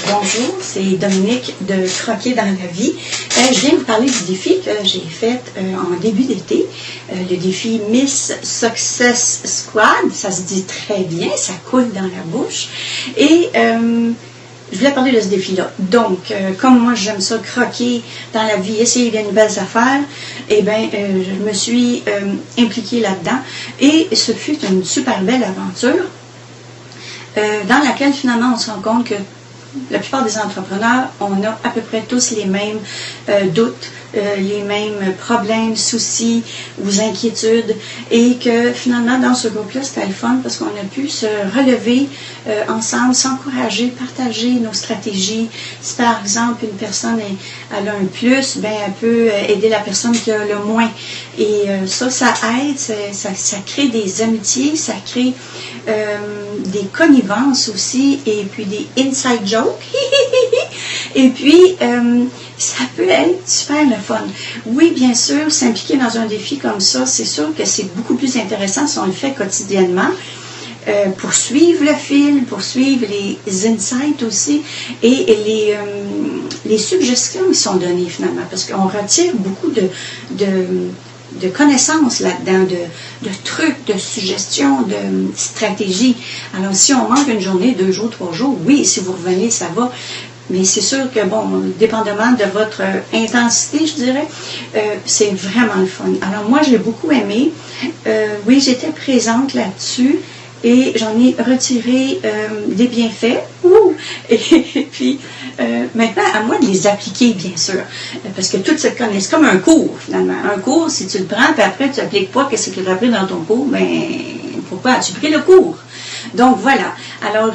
Bonjour, c'est Dominique de Croquer dans la vie. Je viens vous parler du défi que j'ai fait en début d'été, le défi Miss Success Squad. Ça se dit très bien, ça coule dans la bouche. Et je voulais parler de ce défi-là. Donc, comme moi j'aime ça, croquer dans la vie, essayer de nouvelles affaires, eh bien, je me suis impliquée là-dedans. Et ce fut une super belle aventure dans laquelle finalement on se rend compte que la plupart des entrepreneurs, on a à peu près tous les mêmes doutes, les mêmes problèmes, soucis ou inquiétudes, et que finalement dans ce groupe-là, c'était le fun parce qu'on a pu se relever ensemble, s'encourager, partager nos stratégies. Si par exemple une personne elle a un plus, ben elle peut aider la personne qui a le moins. Et ça aide, ça crée des amitiés, ça crée des connivences aussi, et puis des inside jokes. Et puis, ça peut être super le fun. Oui, bien sûr, s'impliquer dans un défi comme ça, c'est sûr que c'est beaucoup plus intéressant si on le fait quotidiennement. Pour suivre le fil, pour suivre les insights aussi, et les suggestions qui sont données finalement, parce qu'on retire beaucoup de connaissances là-dedans, de trucs, de suggestions, de stratégies. Alors, si on manque une journée, 2 jours, 3 jours, oui, si vous revenez, ça va. Mais c'est sûr que, bon, dépendamment de votre intensité, je dirais, c'est vraiment le fun. Alors, moi, j'ai beaucoup aimé. Oui, j'étais présente là-dessus et j'en ai retiré des bienfaits. Et puis, maintenant, à moi de les appliquer, bien sûr. Parce que toute cette connaissance, c'est comme un cours, finalement. Un cours, si tu le prends, puis après, tu n'appliques pas qu'est-ce que tu as appris dans ton cours, ben, pourquoi as-tu pris le cours? Donc, voilà. Alors,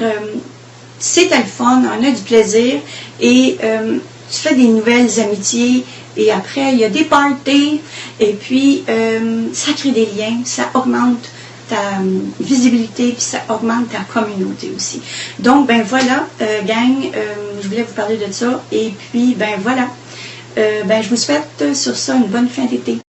c'était le fun, on a du plaisir, et tu fais des nouvelles amitiés, et après, il y a des parties, et puis, ça crée des liens, ça augmente ta visibilité, puis ça augmente ta communauté aussi. Donc, ben voilà, gang, je voulais vous parler de ça, et puis, ben voilà, ben je vous souhaite sur ça une bonne fin d'été.